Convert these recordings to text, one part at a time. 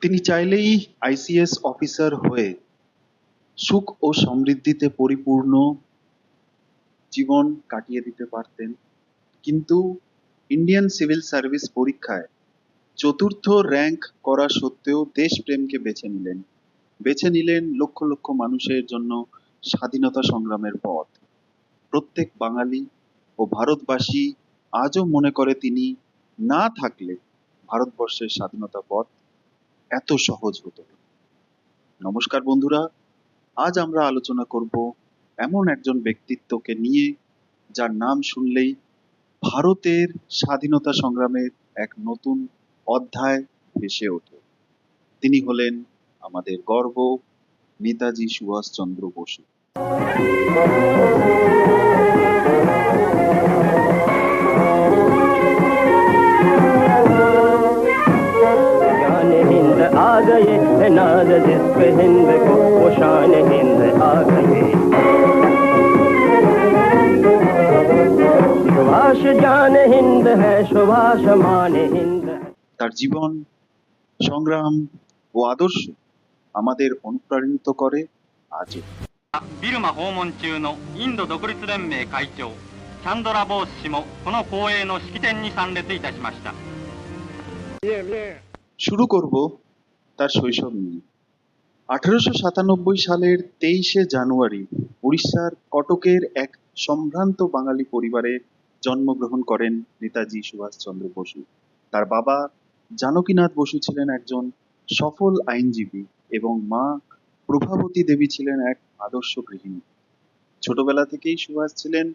তিনি চাইলেই ICS officer হয়ে সুখ ও সমৃদ্ধিতে পরিপূর্ণ জীবন কাটিয়ে দিতে পারতেন, কিন্তু ইন্ডিয়ান সিভিল সার্ভিস পরীক্ষায় চতুর্থ র্যাঙ্ক করা সত্ত্বেও দেশপ্রেমকে বেছে নিলেন লক্ষ লক্ষ মানুষের জন্য স্বাধীনতা সংগ্রামের পথ। প্রত্যেক বাঙালি ও ভারতবাসী আজও মনে করে তিনি না থাকলে ভারতবর্ষের স্বাধীনতা পথ এত সহজ হতো না। নমস্কার বন্ধুরা, আজ আমরা আলোচনা করব এমন একজন ব্যক্তিত্বকে নিয়ে যার নাম শুনলেই ভারতের স্বাধীনতা সংগ্রামের এক নতুন অধ্যায় ভেসে ওঠে। তিনি হলেন আমাদের গর্ব, নেতাজি সুভাষচন্দ্র বসু। आ गए नाज जिस पे हिंद को वो शान हिंद आ गए। सुभाष जान हिंद है, सुभाष मान हिंद। তার জীবন, সংগ্রাম ও আদর্শ আমাদের অনুপ্রাণিত করে আজও। ビルマ訪問中のインド独立連盟会長チャンドラ・ボース氏もこの公営の式典に参列いたしました。শুরু করব তার শৈশব নিয়ে। 1897 সালের 23শে জানুয়ারি উড়িষ্যার কটকের এক সম্ভ্রান্ত বাঙালি পরিবারে জন্মগ্রহণ করেন নেতাজি সুভাষচন্দ্র বসু। তার বাবা জানকীনাথ বসু ছিলেন একজন সফল আইনজীবী এবং মা প্রভাবতী দেবী ছিলেন এক আদর্শ গৃহিণী। ছোটবেলা থেকেই সুভাষ ছিলেন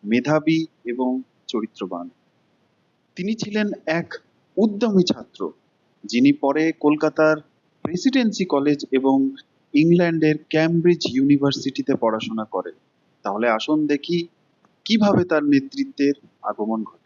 মেধাবী এবং চরিত্রবান। তিনি ছিলেন এক উদ্যমী ছাত্র, যিনি পরে কলকাতার প্রেসিডেন্সি কলেজ এবং ইংল্যান্ডের ক্যামব্রিজ ইউনিভার্সিটিতে পড়াশোনা করেন। তাহলে আসুন দেখি কিভাবে তার নেতৃত্বের আগমন ঘটে।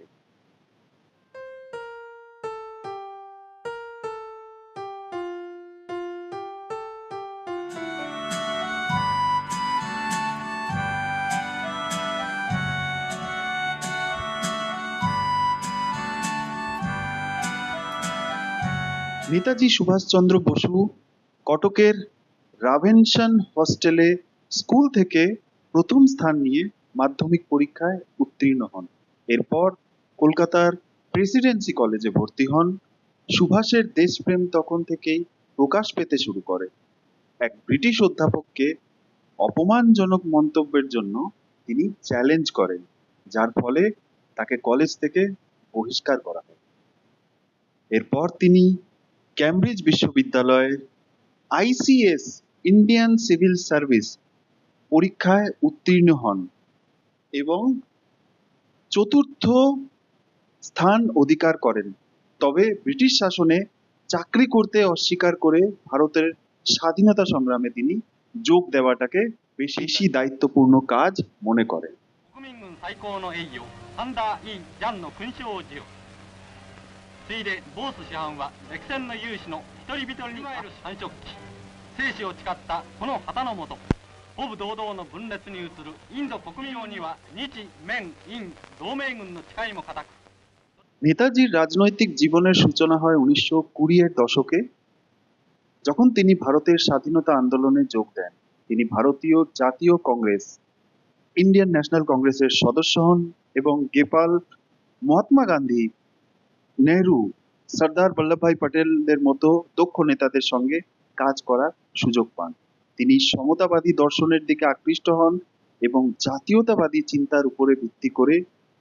নেতাজি সুভাষচন্দ্র বসু কটকের রাভেনশন হস্টেলে স্কুল থেকে প্রথম স্থান নিয়ে মাধ্যমিক পরীক্ষায় উত্তীর্ণ হন। এরপর কলকাতার প্রেসিডেন্সি কলেজে ভর্তি হন। সুভাষের দেশপ্রেম তখন থেকেই প্রকাশ পেতে শুরু করে। এক ব্রিটিশ অধ্যাপককে অপমানজনক মন্তব্যের জন্য তিনি চ্যালেঞ্জ করেন, যার ফলে তাকে কলেজ থেকে বহিষ্কার করা হয়। এরপর তিনি ক্যামব্রিজ বিশ্ববিদ্যালয়ের আইসিএস ইন্ডিয়ান সিভিল সার্ভিস পরীক্ষায় উত্তীর্ণ হন এবং চতুর্থ স্থান অধিকার করেন। তবে ব্রিটিশ শাসনে চাকরি করতে অস্বীকার করে ভারতের স্বাধীনতা সংগ্রামে তিনি যোগ দেওয়াটাকে বেশি দায়িত্বপূর্ণ কাজ মনে করেন। 国民軍最高の栄誉サンダー・イ・ジャンの勲章を授与。ついでボース師範は歴戦の勇士の一人一人に繁殖期生死を誓ったこの旗の下武武堂々の分裂に映るインド国民には日缅印同盟軍の誓いも固く。নেতাজির রাজনৈতিক জীবনের সূচনা হয় 1920-এর দশকে, যখন তিনি ভারতের স্বাধীনতা আন্দোলনে যোগ দেন। তিনি ভারতীয় জাতীয় কংগ্রেস, ইন্ডিয়ান ন্যাশনাল কংগ্রেসের সদস্য হন এবং গোপাল, মহাত্মা গান্ধী, নেহরু, সর্দার বল্লভভাই প্যাটেলদের মতো দক্ষ নেতাদের সঙ্গে কাজ করার সুযোগ পান। তিনি সমতাবাদী দর্শনের দিকে আকৃষ্ট হন এবং জাতীয়তাবাদী চিন্তার উপরে ভিত্তি করে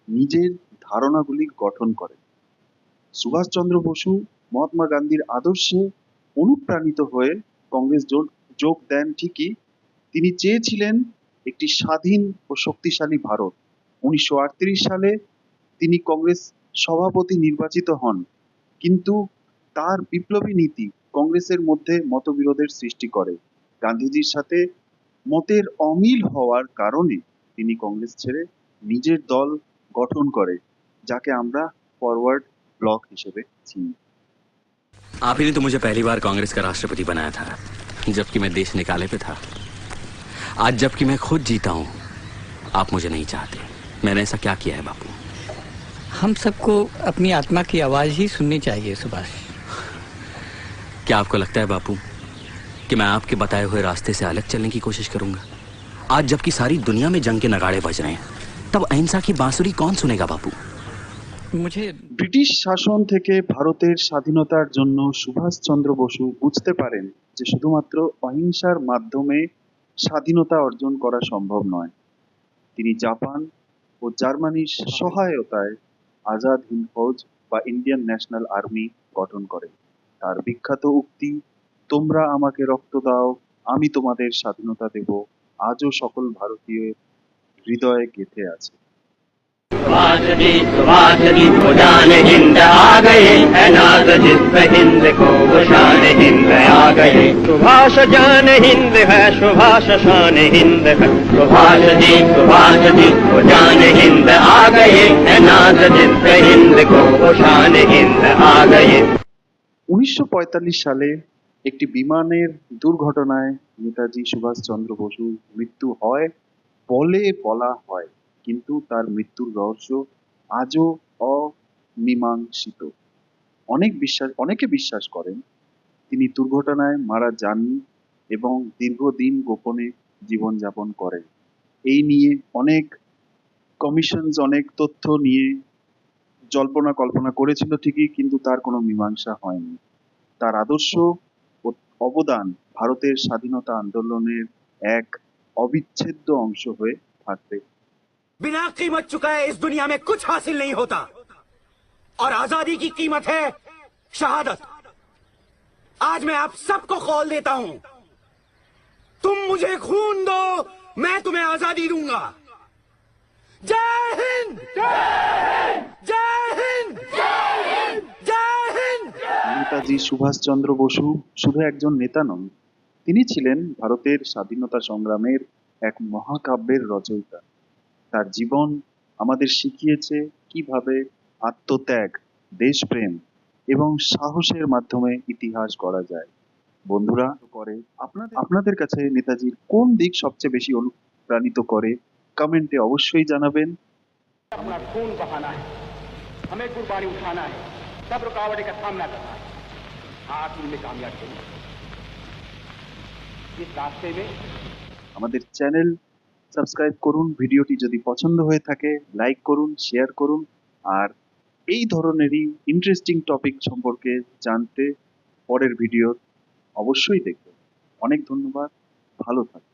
নিজের ধারণাগুলি গঠন করেন। সুভাষচন্দ্র বসু মহাত্মা গান্ধীর আদর্শে অনুপ্রাণিত হয়ে কংগ্রেস যোগ দেন ঠিকই, তিনি চেয়েছিলেন একটি স্বাধীন ও শক্তিশালী ভারত। 1938 সালে তিনি কংগ্রেস সভাপতি নির্বাচিত হন, কিন্তু তার বিপ্লবী নীতি কংগ্রেসের মধ্যে মতবিরোধের সৃষ্টি করে। গান্ধীজির সাথে মতের অমিল হওয়ার কারণে তিনি কংগ্রেস ছেড়ে নিজের দল গঠন করে, যাকে আমরা ফরওয়ার্ড ব্লক হিসেবে চিনি। आप ही ने तो मुझे पहली बार कांग्रेस का राष्ट्रपति बनाया था, जबकि मैं देश निकाले पे था। आज जबकि मैं खुद जीता हूँ, आप मुझे नहीं चाहते। मैंने ऐसा क्या किया है बापू? हम सबको अपनी आत्मा की आवाज ही सुननी चाहिए सुभाष। क्या आपको लगता है बापू कि मैं आपके बताए हुए रास्ते से अलग चलने की कोशिश करूंगा? आज जबकि सारी दुनिया में जंग के नगाड़े बज रहे हैं, तब अहिंसा की बांसुरी कौन सुनेगा बापू? मुझे ব্রিটিশ শাসন থেকে ভারতের স্বাধীনতার জন্য সুভাষচন্দ্র বসু বুঝতে পারেন যে শুধুমাত্র অহিংসার মাধ্যমে স্বাধীনতা অর্জন করা সম্ভব নয়। তিনি জাপান ও জার্মানির সহায়তায় আজাদ হিন্দ ফৌজ বা ইন্ডিয়ান ন্যাশনাল আর্মি গঠন করেন। তার বিখ্যাত উক্তি, তোমরা আমাকে রক্ত দাও, আমি তোমাদের স্বাধীনতা দেব, আজও সকল ভারতীয় হৃদয়ে গেঁথে আছে। सुभाष जी को जान हिंद आ गए है नाज जिस पे हिंद को वो शान हिंद आ गए सुभाष जान हिंद है सुभाष शान हिंद है सुभाष जी को जान हिंद आ गए है नाज जिस पे हिंद को वो शान हिंद आ गए। 1945 সালে একটি বিমানের দুর্ঘটনায় নেতাজি সুভাষচন্দ্র বসুর মৃত্যু হয় বলে বলা হয়, কিন্তু তার মৃত্যুর রহস্য আজও অমীমাংসিত। অনেকে বিশ্বাস করেন তিনি দুর্ঘটনায় মারা যাননি এবং দীর্ঘদিন গোপনে জীবনযাপন করেন। এই নিয়ে অনেক অনেক তথ্য নিয়ে জল্পনা কল্পনা করেছিল ঠিকই, কিন্তু তার কোনো মীমাংসা হয়নি। তার আদর্শ ও অবদান ভারতের স্বাধীনতা আন্দোলনের এক অবিচ্ছেদ্য অংশ হয়ে থাকবে। बिना कीमत चुकाए इस दुनिया में कुछ हासिल नहीं होता और आजादी की कीमत है शहादत। आज मैं आप सबको कॉल देता हूं, तुम मुझे खून दो, मैं तुम्हें आजादी दूंगा। जय हिंद, जय हिंद, जय हिंद, जय हिंद। নেতাজি সুভাষচন্দ্র বসু শুধু একজন নেতা নন, তিনি ছিলেন ভারতের স্বাধীনতা সংগ্রামের এক মহাকাব্যের রচয়িতা। তার জীবন আমাদের শিখিয়েছে কিভাবে আত্মত্যাগ, দেশপ্রেম এবং সাহসের মাধ্যমে ইতিহাস গড়া যায়। বন্ধুরা, আপনাদের কাছে নেতাজির কোন দিক সবচেয়ে বেশি অনুপ্রাণিত করে কমেন্টে অবশ্যই জানাবেন। अपना खून बहाना है, हमें कुर्बानी उठाना है, सब रुकावटें का सामना करना है, आखिर में कामयाब होना है। इस रास्ते में আমাদের চ্যানেল সাবস্ক্রাইব করুন, ভিডিওটি যদি পছন্দ হয়ে থাকে লাইক করুন, শেয়ার করুন, আর এই ধরনেরই ইন্টারেস্টিং টপিক সম্পর্কে জানতে পরের ভিডিও অবশ্যই দেখবেন। অনেক ধন্যবাদ, ভালো থাকবেন।